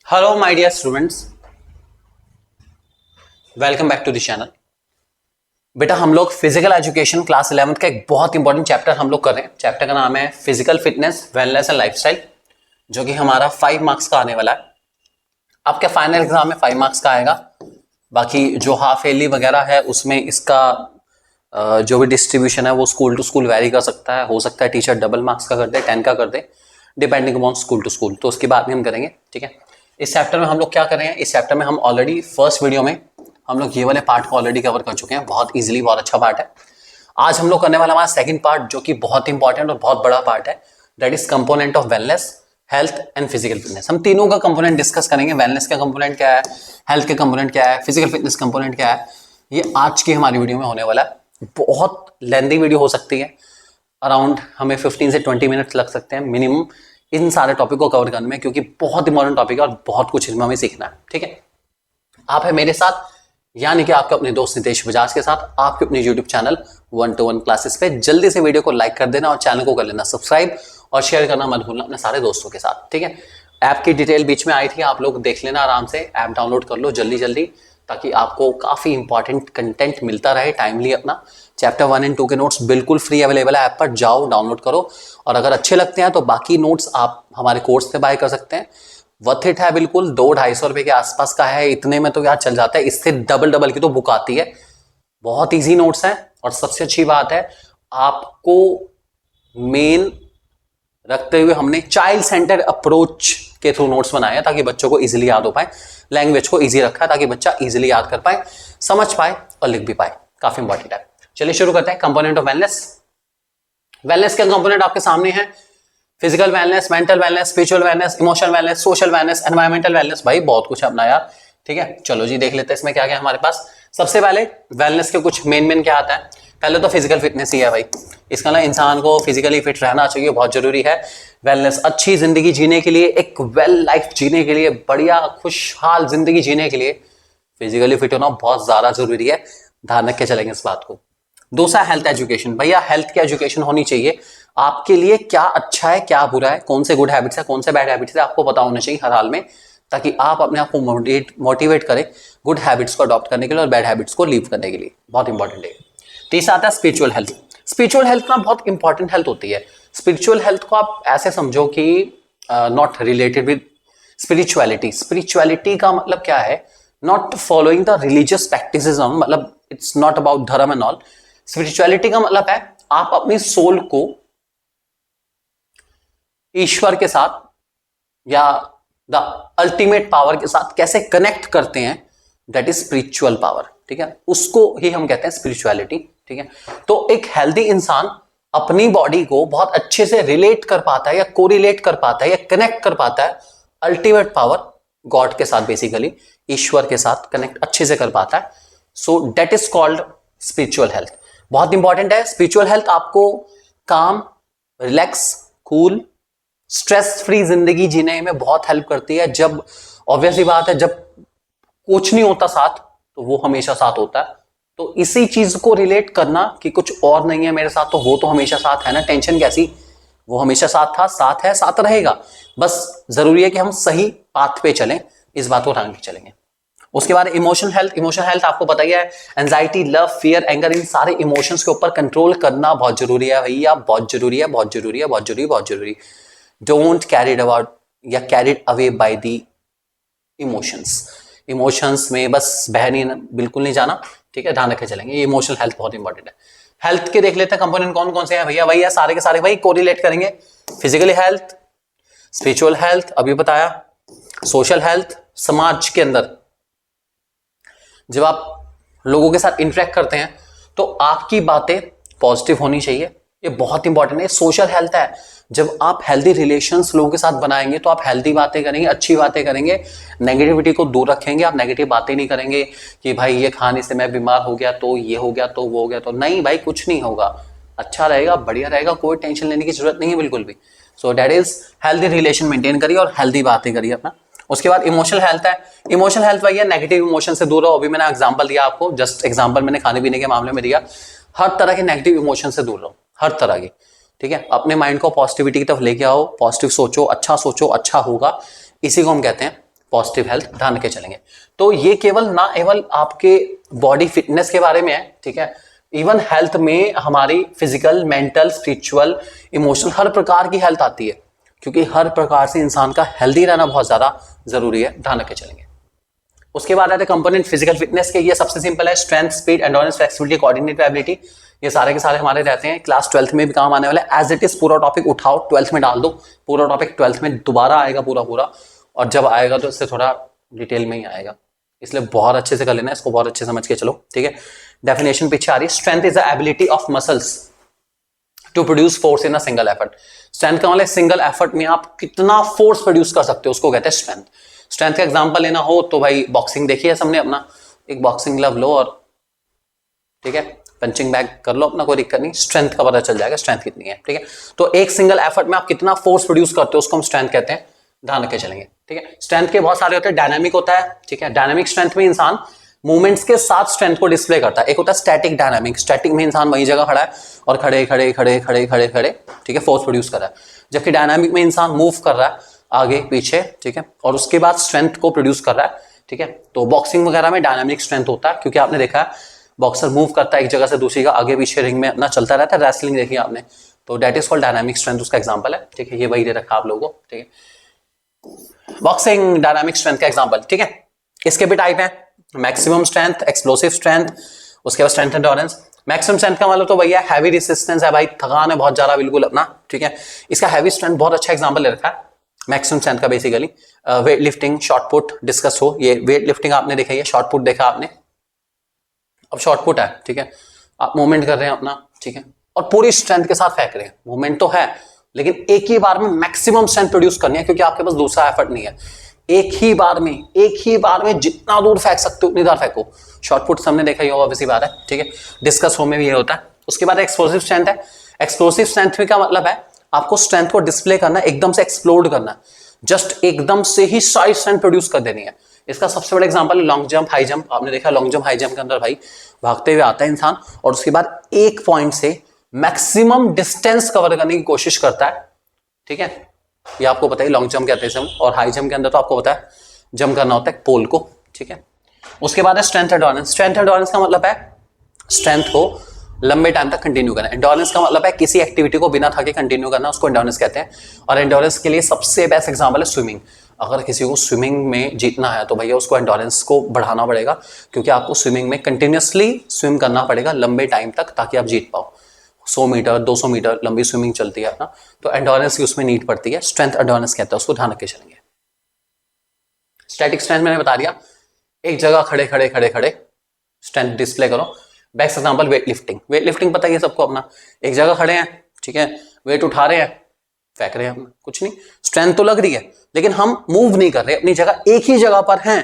Hello my dear students, welcome back to the channel. बेटा हम लोग फिजिकल एजुकेशन क्लास 11th का एक बहुत इंपॉर्टेंट चैप्टर हम लोग कर रहे हैं। चैप्टर का नाम है physical fitness, wellness and lifestyle, जो कि हमारा 5 मार्क्स का आने वाला है। आपके फाइनल एग्जाम में 5 मार्क्स का आएगा। बाकी जो हाफ ईयरली वगैरह है उसमें इसका जो भी डिस्ट्रीब्यूशन है वो स्कूल टू स्कूल वेरी कर सकता है। हो सकता है टीचर डबल मार्क्स का कर दे, 10 का कर दे, depending upon school to school. तो उसकी बात नहीं हम करेंगे, ठीक है। इस चैप्टर में हम लोग क्या कर रहे हैं, इस चैप्टर में हम ऑलरेडी फर्स्ट वीडियो में हम लोग ये वाले पार्ट को ऑलरेडी कवर कर चुके हैं। बहुत इजीली, बहुत अच्छा पार्ट है। आज हम लोग करने वाला हमारा सेकंड पार्ट, जो कि बहुत इंपॉर्टेंट और बहुत बड़ा पार्ट है। That is component of wellness, health and physical fitness. हम तीनों का कंपोनेंट डिस्कस करेंगे। वेलनेस का कंपोनेंट क्या है, हेल्थ का कंपोनेंट क्या है, फिजिकल फिटनेस कंपोनेंट क्या है, ये आज की हमारी वीडियो में होने वाला है। बहुत लेंथी वीडियो हो सकती है, अराउंड हमें 15 से 20 मिनट्स लग सकते हैं मिनिमम इन सारे टॉपिक को कवर करने में, क्योंकि बहुत इंपॉर्टेंट टॉपिक है और बहुत कुछ इसमें हमें सीखना है, ठीक है। आप है मेरे साथ, यानी कि आपके अपने दोस्त नितेश बजाज के साथ, आपके अपने यूट्यूब चैनल 1-to-1 क्लासेस पे। जल्दी से वीडियो को लाइक कर देना और चैनल को कर लेना सब्सक्राइब और शेयर करना मत भूलना अपने सारे दोस्तों के साथ, ठीक है। ऐप की डिटेल बीच में आई थी, आप लोग देख लेना आराम से। ऐप डाउनलोड कर लो जल्दी जल्दी, ताकि आपको काफी इंपॉर्टेंट कंटेंट मिलता रहे टाइमली। अपना चैप्टर 1 एंड 2 के नोट्स बिल्कुल फ्री अवेलेबल है ऐप पर, जाओ डाउनलोड करो। और अगर अच्छे लगते हैं तो बाकी नोट्स आप हमारे कोर्स से बाय कर सकते हैं। वर्थ इट है बिल्कुल, 200-250 रुपए के आसपास का है। इतने में तो यार चल जाता है, इससे डबल की तो बुक आती है। बहुत इजी नोट्स हैं और सबसे अच्छी बात है, आपको मेन रखते हुए हमने चाइल्ड सेंटर अप्रोच के थ्रू नोट्स बनाए हैं, ताकि बच्चों को इजीली याद हो पाए। लैंग्वेज को इजी रखा है ताकि बच्चा इजीली याद कर पाए, समझ पाए और लिख भी पाए। काफी इंपॉर्टेंट है। चलिए शुरू करते हैं। Component of wellness. वेलनेस के कंपोनेंट आपके सामने है। Physical wellness, mental wellness, spiritual wellness, emotional wellness, social wellness, environmental wellness. भाई बहुत कुछ है अपना यार, ठीक है। चलो जी देख लेते हैं इसमें क्या क्या हमारे पास। सबसे पहले वेलनेस के कुछ मेन क्या आता है। पहले तो फिजिकल फिटनेस ही है भाई। इसका ना इंसान को फिजिकली फिट रहना चाहिए, बहुत जरूरी है। वेलनेस अच्छी जिंदगी जीने के लिए, एक वेल लाइफ जीने के लिए, बढ़िया खुशहाल जिंदगी जीने के लिए फिजिकली फिट होना बहुत ज्यादा जरूरी है। ध्यान रख के चलेंगे इस बात को। दूसरा हेल्थ एजुकेशन। भैया हेल्थ की एजुकेशन होनी चाहिए। आपके लिए क्या अच्छा है, क्या बुरा है, कौन से गुड हैबिट्स है, कौन से बैड हैबिट्स है, आपको पता होना चाहिए हर हाल में, ताकि आप अपने आप को मोटिवेट करें गुड हैबिट्स को अडॉप्ट करने के लिए और बैड हैबिट्स को लीव करने के लिए। बहुत इंपॉर्टेंट है। तीसरा आता है स्पिरिचुअल हेल्थ। स्पिरिचुअल हेल्थ ना बहुत इंपॉर्टेंट हेल्थ होती है। स्पिरिचुअल हेल्थ को आप ऐसे समझो कि not related with spirituality. Spirituality का मतलब क्या है, not following the religious practices, मतलब इट्स नॉट अबाउट धर्म एंड ऑल। स्पिरिचुअलिटी का मतलब है आप अपनी सोल को ईश्वर के साथ या द अल्टीमेट पावर के साथ कैसे कनेक्ट करते हैं, दैट इज स्पिरिचुअल पावर, ठीक है। उसको ही हम कहते हैं स्पिरिचुअलिटी, ठीक है। तो एक हेल्दी इंसान अपनी बॉडी को बहुत अच्छे से रिलेट कर पाता है या कोरिलेट कर पाता है या कनेक्ट कर पाता है अल्टीमेट पावर गॉड के साथ, बेसिकली ईश्वर के साथ कनेक्ट अच्छे से कर पाता है। So that is called spiritual health. बहुत इंपॉर्टेंट है स्पिरिचुअल हेल्थ। आपको काम, रिलैक्स, कूल, स्ट्रेस फ्री जिंदगी जीने में बहुत हेल्प करती है। जब ऑब्वियसली बात है, जब कुछ नहीं होता साथ तो वो हमेशा साथ होता है। तो इसी चीज को रिलेट करना कि कुछ और नहीं है मेरे साथ, तो वो तो हमेशा साथ है ना, टेंशन कैसी, वो हमेशा साथ था, साथ है, साथ रहेगा। बस जरूरी है कि हम सही पाथ पे चलें, इस बात को ध्यान के चलेंगे। उसके बाद इमोशनल हेल्थ। इमोशनल हेल्थ आपको पता ही है, एंजाइटी, लव, फियर, एंगर, इन सारे इमोशंस के ऊपर कंट्रोल करना बहुत जरूरी है भैया, बहुत जरूरी है, बहुत जरूरी है, बहुत जरूरी, बहुत जरूरी। डोंट कैरिड अबाउट या carried away by the emotions. Emotions में बस बहनी बिल्कुल नहीं जाना, ठीक है। ध्यान रखे चलेंगे। ये इमोशनल हेल्थ बहुत इंपॉर्टेंट है। हेल्थ के देख लेते हैं कंपोनेंट कौन कौन से हैं भैया। भैया सारे के सारे भाई कोरिलेट करेंगे। फिजिकली हेल्थ, स्पिरिचुअल हेल्थ अभी बताया, सोशल हेल्थ, समाज के अंदर जब आप लोगों के साथ इंटरेक्ट करते हैं तो आपकी बातें पॉजिटिव होनी चाहिए, ये बहुत इंपॉर्टेंट है। सोशल हेल्थ है, जब आप हेल्दी रिलेशंस लोगों के साथ बनाएंगे तो आप हेल्दी बातें करेंगे, अच्छी बातें करेंगे, नेगेटिविटी को दूर रखेंगे। आप नेगेटिव बातें नहीं करेंगे कि भाई ये खाने से मैं बीमार हो गया तो ये हो गया तो वो हो गया, तो नहीं भाई, कुछ नहीं होगा, अच्छा रहेगा, बढ़िया रहेगा, कोई टेंशन लेने की जरूरत नहीं है बिल्कुल भी। So that is healthy relation maintain करिए और हेल्दी बातें करिए अपना। उसके बाद इमोशनल हेल्थ है। इमोशनल हेल्थ भैया नेगेटिव इमोशन से दूर रहो। अभी मैंने एग्जांपल दिया आपको, जस्ट एग्जांपल मैंने खाने पीने के मामले में दिया। हर तरह के नेगेटिव इमोशन से दूर रहो, हर तरह की, ठीक है। अपने माइंड को पॉजिटिविटी की तरफ लेके आओ, पॉजिटिव सोचो, अच्छा अच्छा होगा। इसी को हम कहते हैं पॉजिटिव हेल्थ, ध्यान रख के चलेंगे। तो ये केवल ना केवल आपके बॉडी फिटनेस के बारे में है, ठीक है, इवन हेल्थ में हमारी फिजिकल, मेंटल, स्पिरिचुअल, इमोशनल हर प्रकार की हेल्थ आती है, क्योंकि हर प्रकार से इंसान का हेल्दी रहना बहुत ज्यादा जरूरी है, ध्यान रख के चलेंगे। उसके बाद आते हैं कंपोनेंट फिजिकल फिटनेस के। ये सबसे सिंपल है, strength, speed, endurance, flexibility, coordinative ability. ये सारे के सारे हमारे रहते हैं, क्लास 12th में भी काम आने वाला है। एज इट इज पूरा टॉपिक उठाओ 12th में डाल दो, पूरा टॉपिक 12th में दोबारा आएगा पूरा, और जब आएगा तो इससे थोड़ा डिटेल में ही आएगा, इसलिए बहुत अच्छे से कर लेना, इसको बहुत अच्छे समझ के चलो, ठीक है। डेफिनेशन पीछे आ रही है, strength is the ability of muscles to produce force in a single effort. Strength का मतलब सिंगल एफर्ट में आप कितना फोर्स प्रोड्यूस कर सकते हो, उसको कहते हैं स्ट्रेंथ। स्ट्रेंथ का एग्जांपल लेना हो तो भाई बॉक्सिंग देखिए सबने, अपना एक बॉक्सिंग ग्लव लो और ठीक है पंचिंग बैग कर लो अपना, कोई दिक्कत नहीं, स्ट्रेंथ का पता चल जाएगा स्ट्रेंथ कितनी है, ठीक है। तो एक सिंगल एफर्ट में आप कितना फोर्स प्रोड्यूस करते हो उसको हम स्ट्रेंथ कहते हैं, ध्यान रख के चलेंगे, ठीक है। स्ट्रेंथ के बहुत सारे होते हैं, डायनामिक होता है, ठीक है, डायनामिक स्ट्रेंथ में इंसान मूवमेंट्स के साथ स्ट्रेंथ को डिस्प्ले करता है। एक होता है स्टैटिक डायनामिक, स्टैटिक में इंसान वही जगह खड़ा है और खड़े खड़े खड़े खड़े खड़े खड़े, ठीक है, फोर्स प्रोड्यूस कर रहा है। जबकि डायनामिक में इंसान मूव कर रहा है आगे पीछे, ठीक है, और उसके बाद स्ट्रेंथ को प्रोड्यूस कर रहा है, ठीक है। तो बॉक्सिंग वगैरह में डायनामिक स्ट्रेंथ होता है, क्योंकि आपने देखा है बॉक्सर मूव करता है एक जगह से दूसरी जगह, आगे पीछे रिंग में अपना चलता रहता है। रेसलिंग देखी आपने, तो that is called dynamic strength, उसका एग्जांपल है, ठीक है। ये वही दे रखा आप लोगों को, ठीक है, बॉक्सिंग डायनामिक स्ट्रेंथ का एग्जांपल, ठीक है। इसके भी टाइप है, मैक्सिमम स्ट्रेंथ, एक्सप्लोसिव स्ट्रेंथ, उसके बाद स्ट्रेंथ एंड्योरेंस। मैक्सिमम स्ट्रेंथ का मतलब तो भैया हैवी रेजिस्टेंस है, भाई थकान है बहुत ज्यादा बिल्कुल अपना, ठीक है। इसका हैवी स्ट्रेंथ बहुत अच्छा एग्जांपल ले रखा है मैक्सिमम स्ट्रेंथ का, basically weight lifting, short put discuss हो, ये वेट लिफ्टिंग आपने देखा है, शॉर्ट पुट देखा आपने, अब शॉर्ट पुट है, ठीक है, आप मूवमेंट कर रहे हैं अपना, ठीक है, और पूरी स्ट्रेंथ के साथ फेंक रहे हैं, मूवमेंट तो है लेकिन एक ही बार में मैक्सिमम स्ट्रेंथ प्रोड्यूस करनी है, क्योंकि आपके पास दूसरा एफर्ट नहीं है। एक ही बार में जितना दूर फेंक सकते हो उतनी दूर फेंको। शॉर्ट पुट सबने देखा ही होगा, वैसी बात है, ठीक है, डिस्कस हो में भी ये होता है। उसके बाद एक्सप्लोसिव स्ट्रेंथ है। एक्सप्लोसिव स्ट्रेंथ में क्या मतलब है, आपको स्ट्रेंथ को डिस्प्ले करना है, एकदम से एक्सप्लोड करना है, जस्ट एकदम से ही सारी स्ट्रेंथ प्रोड्यूस कर देनी है। इसका सबसे बड़ा example long jump, high jump. आपने देखा लॉन्ग जंप, हाई जंप के अंदर भाई भागते हुए आता है इंसान और उसके बाद एक पॉइंट से मैक्सिमम डिस्टेंस कवर करने की कोशिश करता है, ठीक है, ये आपको पता है लॉन्ग जंप कहते हैं। और हाई जंप के अंदर तो आपको पता है जंप करना होता है पोल को, ठीक है। उसके बाद है स्ट्रेंथ एंड्योरेंस। स्ट्रेंथ एंड्योरेंस का मतलब है स्ट्रेंथ को लंबे टाइम तक कंटिन्यू करना। एंड्योरेंस का मतलब है किसी एक्टिविटी को बिना थके कंटिन्यू करना, उसको एंड्योरेंस कहते हैं। और एंड्योरेंस के लिए सबसे बेस्ट एग्जांपल है स्विमिंग। अगर किसी को स्विमिंग में जीतना है तो भैया उसको एंड्योरेंस को बढ़ाना पड़ेगा, क्योंकि आपको स्विमिंग में कंटिन्यूअसली स्विम करना पड़ेगा लंबे टाइम तक, ताकि आप जीत पाओ। 100 मीटर 200 मीटर लंबी स्विमिंग चलती है ना, तो एंड्योरेंस की उसमें नीड पड़ती है। स्ट्रेंथ एंड्योरेंस कहते हैं उसको, ध्यान रख के चलेंगे। स्टैटिक स्ट्रेंथ मैंने बता दिया, एक जगह खड़े खड़े खड़े खड़े स्ट्रेंथ डिस्प्ले करो। Best example weight lifting. Weight lifting पता है सबको अपना, एक जगह खड़े हैं, ठीक है, वेट उठा रहे हैं, फेंक रहे हैं अपना, कुछ नहीं, स्ट्रेंथ तो लग रही है लेकिन हम मूव नहीं कर रहे, अपनी जगह एक ही जगह पर हैं,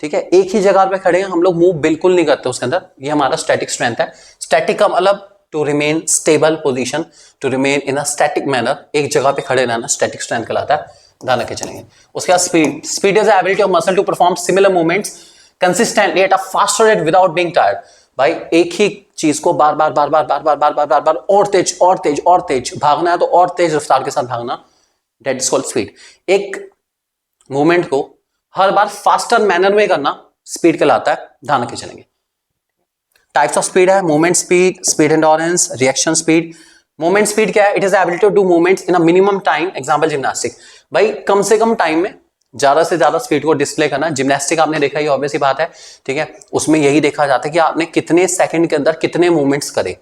ठीक है, एक ही जगह पे खड़े हैं, हम लोग मूव बिल्कुल नहीं करते उसके अंदर। ये हमारा स्टैटिक स्ट्रेंथ है। स्टैटिक का मतलब to remain stable position, to remain in a static manner, एक जगह पे खड़े रहना स्टैटिक स्ट्रेंथ कहलाता है, ध्यान रख के चलेंगे। उसके बाद speed. Speed is the ability of muscle to perform similar movements consistently at a faster rate without being tired. भाई एक ही चीज को बार बार बार बार बार बार बार बार बार बार और तेज और तेज और तेज भागना है, तो और तेज रफ्तार के साथ भागना, दैट इज कॉल्ड स्पीड। एक मूवमेंट को हर बार फास्टर मैनर में करना स्पीड कहलाता है, ध्यान रख के चलेंगे। टाइप्स ऑफ स्पीड है, movement speed, speed endurance, reaction speed. Movement speed क्या है, it is ability to do movements in a minimum time. Example gymnastic, भाई कम से कम टाइम में ज्यादा से ज्यादा स्पीड को डिस्प्ले करना। जिम्नास्टिक आपने देखा ही, ऑब्वियस सी बात है, ठीक है, उसमें यही देखा जाता है कि आपने कितने सेकंड के अंदर कितने मूवमेंट्स करे,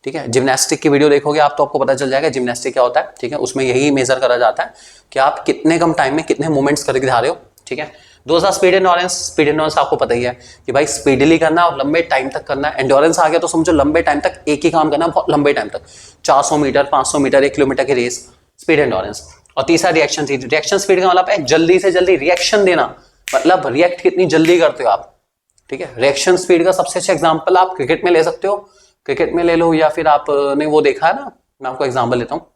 ठीक है। जिम्नास्टिक की वीडियो देखोगे आप तो आपको पता चल जाएगा जिम्नास्टिक क्या होता है, ठीक है, उसमें यही मेजर करा जाता है कि आप कितने कम टाइम में कितने मूवमेंट्स करके दिखा रहे हो, ठीक है। दोस्तों स्पीड एंड्योरेंस। स्पीड एंड्योरेंस आपको पता ही है कि भाई स्पीडली करना और लंबे टाइम तक करना है। एंड्योरेंस आ गया तो समझो लंबे टाइम तक एक ही काम करना, बहुत लंबे टाइम तक, 400 मीटर 500 मीटर 1 किलोमीटर की रेस, स्पीड एंड्योरेंस। और तीसरा रिएक्शन स्पीड। रिएक्शन स्पीड का मतलब है जल्दी से जल्दी रिएक्शन देना, मतलब रिएक्ट कितनी जल्दी करते हो आप, ठीक है। रिएक्शन स्पीड का सबसे अच्छा एग्जांपल आप क्रिकेट में ले सकते हो, क्रिकेट में ले लो, या फिर आपने वो देखा है ना, मैं आपको एग्जांपल लेता हूँ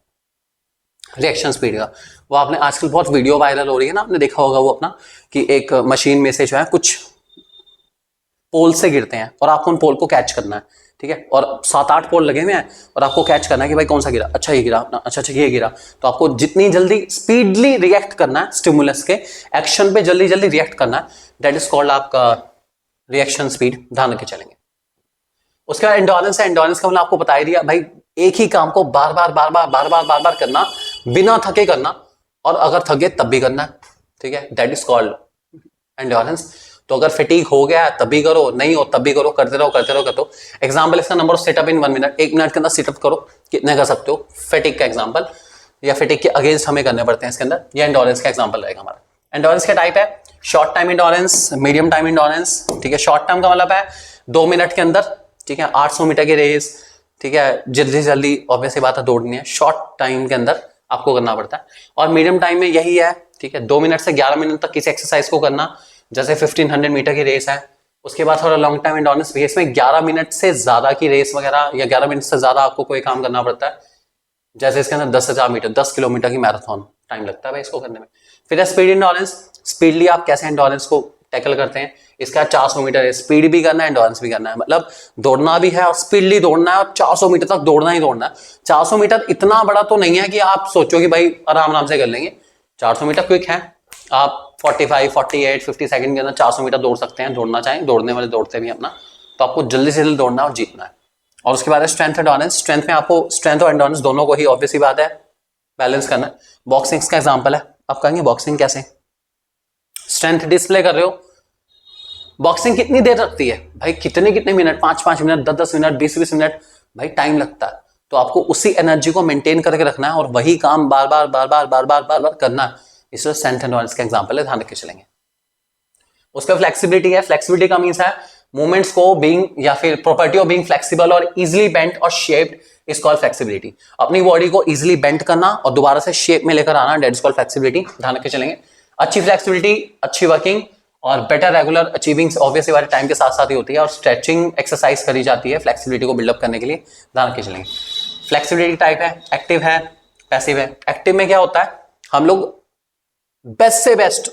रिएक्शन स्पीड का। वो आपने आजकल बहुत वीडियो वायरल हो रही है ना, आपने देखा होगा वो अपना, कि एक मशीन में से जो है कुछ पोल से गिरते हैं और आपको उन पोल को कैच करना है, ठीक है, और 7-8 पोल लगे हुए हैं और आपको कैच करना है कि भाई कौन सा गिरा, अच्छा ये गिरा, अच्छा ये गिरा। तो आपको जितनी जल्दी स्पीडली रिएक्ट करना है स्टिमुलस के एक्शन पे, जल्दी जल्दी रिएक्ट करना है, दैट इज कॉल्ड आपका रिएक्शन स्पीड, ध्यान रख के चलेंगे। उसके बाद एंडोरेंस है। एंडोरेंस का मतलब आपको बता ही दिया भाई, एक ही काम को बार बार करना, बिना थके करना, और अगर थके तब भी करना, ठीक है, दैट इज कॉल्ड एंडोरेंस। तो अगर फटीग हो गया तब भी करो, नहीं हो तब भी करो, करते रहो। एग्जांपल इसका number of setup in 1 minute, 1 minute के अंदर सेटअप करो, कितने कर सकते हो, फटीग का एग्जांपल, या फटीग के अगेंस्ट हमें करने पड़ते हैं इसके अंदर, या एंडोरेंस का एग्जांपल रहेगा हमारा। एंडोरेंस का टाइप है short time endurance, medium time endurance, ठीक है। शॉर्ट टाइम का मतलब है 2 मिनट के अंदर, ठीक है, 800 मीटर की रेस, ठीक है, जल्दी ऑब्वियसली बात है दौड़नी है, शॉर्ट टाइम के अंदर आपको करना पड़ता है। और मीडियम टाइम में यही है, ठीक है, 2 मिनट से 11 मिनट तक किसी एक्सरसाइज को करना, जैसे 1500 मीटर की रेस है। उसके बाद थोड़ा लॉन्ग टाइम एंडोरेंस भी है, इसमें 11 मिनट से ज्यादा की रेस वगैरह, या 11 मिनट से ज्यादा आपको कोई काम करना पड़ता है, जैसे इसके अंदर 10,000 मीटर, 10 किलोमीटर की मैराथन टाइम लगता है भाई इसको करने में। फिर है स्पीड एंडोरेंस, स्पीडली आप कैसे एंडोरेंस को टैकल करते हैं। इसका 400 मीटर है, स्पीड भी करना है, एंडोरेंस भी करना है, मतलब दौड़ना भी है और स्पीडली दौड़ना है, और 400 मीटर तक दौड़ना ही दौड़ना है। 400 मीटर इतना बड़ा तो नहीं है कि आप सोचो कि भाई आराम से कर लेंगे, 400 मीटर क्विक है, आप 45, 48, 50 सेकंड के अंदर 400 मीटर दौड़ सकते हैं, दौड़ना चाहें, दौड़ने वाले दौड़ते भी अपना। तो आपको जल्दी से जल्दी दौड़ना है और जीतना है। और उसके बाद है स्ट्रेंथ एंडोरेंस। स्ट्रेंथ में आपको स्ट्रेंथ और एंडोरेंस दोनों को ही ऑब्वियस ही बात है बैलेंस करना है। बॉक्सिंग का एग्जांपल है, आप कहेंगे बॉक्सिंग कैसे, स्ट्रेंथ डिस्प्ले कर रहे हो, बॉक्सिंग कितनी देर रखती है भाई, कितने मिनट, 5-5 मिनट, 10-10 मिनट, 20-20 मिनट, भाई टाइम लगता है। तो आपको उसी एनर्जी को मेंटेन करके रखना है और वही काम बार बार करना है, इसलिए स्ट्रेंथ एंडोरेंस का एग्जांपल है, ध्यान रख के चलेंगे। उसका फ्लेक्सिबिलिटी है। फ्लेक्सिबिलिटी का मींस है मूवमेंट्स को बीइंग, या फिर प्रॉपर्टी ऑफ बीइंग फ्लेक्सिबल और इजीली बेंट और शेप्ड इज कॉल्ड फ्लेक्सिबिलिटी। अपनी बॉडी को इजीली बेंट करना और दोबारा से शेप में लेकर आना, दैट इज कॉल्ड फ्लेक्सिबिलिटी, ध्यान रख के चलेंगे। अच्छी फ्लेक्सिबिलिटी, अच्छी वर्किंग और बेटर रेगुलर अचीविंग ऑब्वियसली वाले टाइम के साथ साथ ही होती है, और स्ट्रेचिंग एक्सरसाइज करी जाती है फ्लेक्सिबिलिटी को बिल्डअप करने के लिए, ध्यान रख के चलेंगे। फ्लेक्सिबिलिटी टाइप है, एक्टिव है, पैसिव है। एक्टिव में क्या होता है, हम लोग बेस्ट से बेस्ट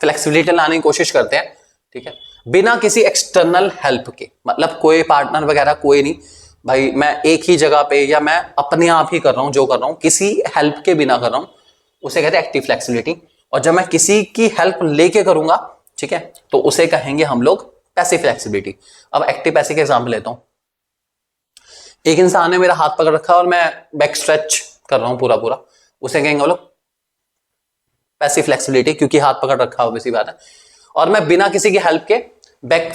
फ्लेक्सिबिलिटी लाने की कोशिश करते हैं, ठीक है, बिना किसी एक्सटर्नल हेल्प के, मतलब कोई पार्टनर वगैरह कोई नहीं, भाई मैं एक ही जगह पे या मैं अपने आप ही कर रहा हूं जो कर रहा हूं, किसी हेल्प के बिना कर रहा हूं, उसे कहते हैं एक्टिव फ्लेक्सिबिलिटी। और जब मैं किसी की हेल्प लेके करूंगा, ठीक है, तो उसे कहेंगे हम लोग पैसिव फ्लेक्सिबिलिटी। अब एक्टिव पैसिव के एग्जांपल लेता हूं। एक इंसान ने मेरा हाथ पकड़ रखा और मैं बैक स्ट्रेच कर रहा हूं पूरा, उसे कहेंगे हम लोग पैसिव फ्लेक्सिबिलिटी, क्योंकि हाथ पकड़ रखा है, वैसी बात है। और मैं बिना किसी की हेल्प के बैक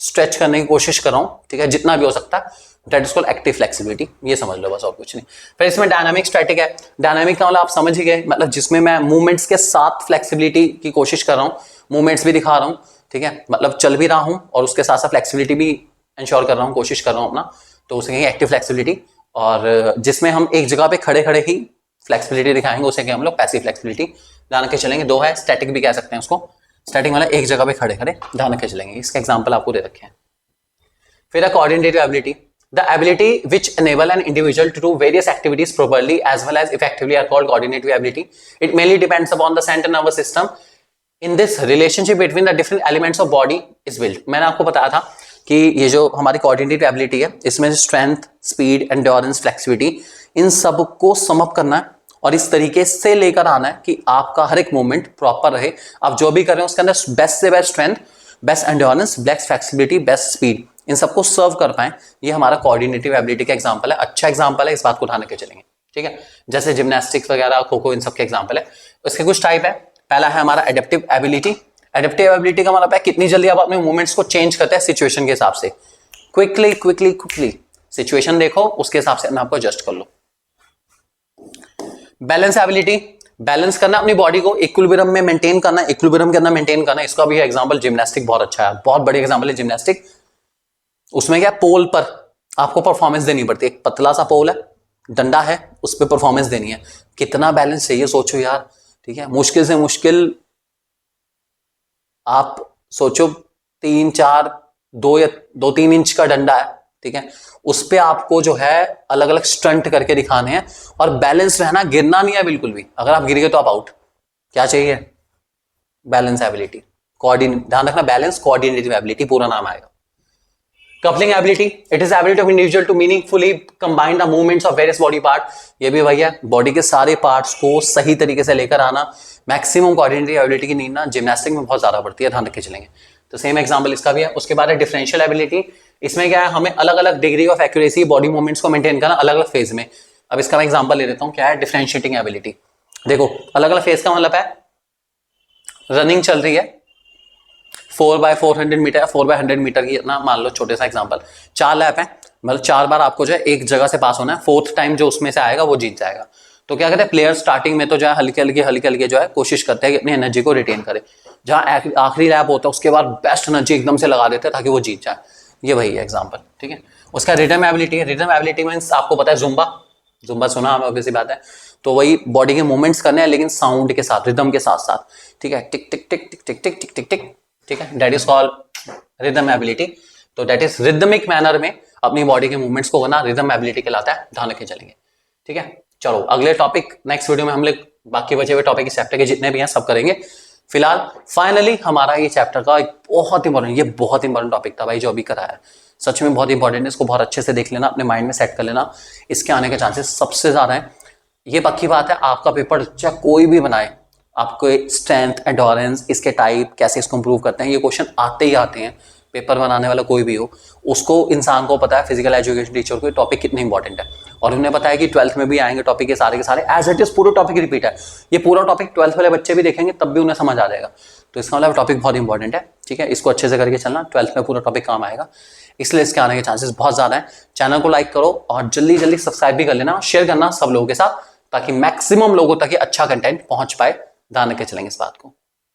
स्ट्रेच करने की कोशिश कर रहा हूं, ठीक है, जितना भी हो सकता है, that is called active flexibility. ये समझ लो बस, और कुछ नहीं। फिर इसमें डायनामिक स्टैटिक है। डायनामिक का मतलब आप समझ ही गए, मतलब जिसमें मैं मूवमेंट्स के साथ फ्लेक्सिबिलिटी की कोशिश कर रहा हूं, मूवमेंट्स भी दिखा रहा हूं, ठीक है, मतलब चल भी रहा हूं और उसके साथ साथ फ्लेक्सिबिलिटी भी इंश्योर कर रहा हूं, कोशिश कर रहा हूं अपना, तो उसे कहेंगे एक्टिव फ्लेक्सिबिलिटी। और जिसमें हम एक जगह पे खड़े खड़े ही फ्लेक्सिबिलिटी दिखाएंगे, उसे कहेंगे हम लोग पैसिव फ्लेक्सिबिलिटी, ध्यान रख के चलेंगे। दो है, स्टैटिक भी कह सकते हैं उसको, स्टैटिक मतलब एक जगह पे खड़े खड़े, ध्यान रख के चलेंगे। इसका एग्जांपल आपको दे रखे हैं। फिर है coordinative ability, the ability which enable an individual to do various activities properly as well as effectively are called coordinative ability. It mainly depends upon the central nervous system. In this relationship between the different elements of body is built. मैंने आपको बताया था कि ये जो हमारी coordinative ability है, इसमें स्ट्रेंथ, स्पीड, एंड्योरेंस, फ्लेक्सिबिलिटी, इन सबको सम अप करना है और इस तरीके से लेकर आना है कि आपका हर एक मूवमेंट प्रॉपर रहे। आप जो भी कर रहे हो उसके अंदर बेस्ट से best strength, best endurance, best flexibility, best speed, इन सबको सर्व कर पाए। ये हमारा कोऑर्डिनेटिव एबिलिटी का एग्जांपल है, अच्छा एग्जांपल है, इस बात को ध्यान रखे चलेंगे, ठीक है। जैसे जिम्नास्टिक्स वगैरह, खो खो, इन सब के एग्जांपल है। इसके कुछ टाइप है। पहला है हमारा एडेप्टिव एबिलिटी। एडेप्टिव एबिलिटी का मतलब है कितनी जल्दी आप अपने मूवमेंट्स को चेंज करते हैं सिचुएशन के हिसाब से, क्विकली सिचुएशन देखो, उसके हिसाब से अपने आपको एडजस्ट कर लो। बैलेंस एबिलिटी, बैलेंस करना, अपनी बॉडी को इक्विलिब्रियम में मेंटेन करना, इक्विलिब्रियम के अंदर मेंटेन करना। इसका भी एग्जांपल जिम्नास्टिक बहुत अच्छा है, बहुत बढ़िया एग्जांपल है जिम्नास्टिक। उसमें क्या, पोल पर आपको परफॉर्मेंस देनी पड़ती है। एक पतला सा पोल है, डंडा है, उस पर परफॉर्मेंस देनी है। कितना बैलेंस चाहिए सोचो यार, ठीक है। मुश्किल से मुश्किल आप सोचो 3-4, 2-3 इंच का डंडा है, ठीक है, उस पे आपको जो है अलग अलग स्टंट करके दिखाने हैं और बैलेंस रहना, गिरना नहीं है बिल्कुल भी। अगर आप गिर गए तो आप आउट। क्या चाहिए, बैलेंस एबिलिटी, ध्यान रखना, बैलेंस कोऑर्डिनेटिव एबिलिटी पूरा नाम आएगा। Coupling ability, it is ability of individual to meaningfully combine the movements of various body part. ये भी वही है, बॉडी के सारे पार्ट्स को सही तरीके से लेकर आना। मैक्सिमम कोऑर्डिनेटरी एबिलिटी की नीड ना जिम्नास्टिक में बहुत ज्यादा पड़ती है, ध्यान रख के चलेंगे। तो सेम एग्जांपल इसका भी है। उसके बाद है डिफरेंशियल एबिलिटी। इसमें क्या है, हमें अलग अलग degree of accuracy body movements को मेंटेन करना अलग अलग फेज में। अब इसका मैं एग्जांपल ले लेता हूं, क्या है डिफरेंशिएटिंग एबिलिटी। देखो अलग अलग फेज का मतलब है, रनिंग चल रही है 4x400 मीटर या 4x100 मीटर की ना, मान लो छोटे सा एग्जांपल, 4 लैप है, मतलब 4 बार आपको जो है एक जगह से पास होना है, 4th टाइम जो उसमें से आएगा वो जीत जाएगा। तो क्या कहते हैं, प्लेयर स्टार्टिंग में तो जो है हल्के हल्के जो है कोशिश करते हैं कि अपनी एनर्जी को रिटेन करे, जहां आखिरी लैप होता है उसके बाद बेस्ट एनर्जी एकदम से लगा देते हैं ताकि वो जीत जाए। ये वही है एग्जाम्पल, ठीक है। उसका रिदम एबिलिटी है। रिदम एबिलिटी मीन्स आपको पता है जुम्बा सुना हमें, ऑब्वियसली बात है। तो वही बॉडी के मूवमेंट्स करने हैं लेकिन साउंड के साथ, रिदम के साथ साथ, ठीक है, टिक टिक टिक टिक टिक टिक टिक टिक टिक, ठीक है, that is called rhythm ability. तो दैट इज रिदमिक मैनर में अपनी बॉडी के मूवमेंट्स को करना रिदम एबिलिटी कहलाता है, ध्यान रखे चलेंगे, ठीक है। चलो अगले टॉपिक नेक्स्ट वीडियो में हम लोग बाकी बचे हुए टॉपिक इस चैप्टर के जितने भी हैं सब करेंगे। फिलहाल फाइनली हमारा ये चैप्टर का एक बहुत इंपॉर्टेंट टॉपिक था भाई जो अभी कराया है, सच में बहुत इंपॉर्टेंट है। इसको बहुत अच्छे से देख लेना, अपने माइंड में सेट कर लेना, इसके आने के चांसेस सबसे ज्यादा है। ये पक्की बात है, आपका पेपर चाहे कोई भी बनाए, आपको स्ट्रेंथ, एंडोरेंस, इसके टाइप, कैसे इसको इंप्रूव करते हैं, ये क्वेश्चन आते ही आते हैं। पेपर बनाने वाला कोई भी हो, उसको इंसान को पता है, फिजिकल एजुकेशन टीचर को, टॉपिक कितने इंपॉर्टेंट है। और उन्हें पता है कि 12th में भी आएंगे टॉपिक के सारे एज इट इज पूरा टॉपिक रिपीट है। ये पूरा टॉपिक 12th वाले बच्चे भी देखेंगे तब भी उन्हें समझ आ जाएगा। तो इसका मतलब टॉपिक बहुत इंपॉर्टेंट है, ठीक है। इसको अच्छे से करके चलना, 12th में पूरा टॉपिक काम आएगा, इसलिए इसके आने के चांसेस बहुत ज्यादा है। चैनल को लाइक करो और जल्दी जल्दी सब्सक्राइब भी कर लेना, शेयर करना सब लोगों के साथ, ताकि मैक्सिमम लोगों तक ये अच्छा कंटेंट पहुंच पाए। ध्यान रख के चलेंगे इस बात को।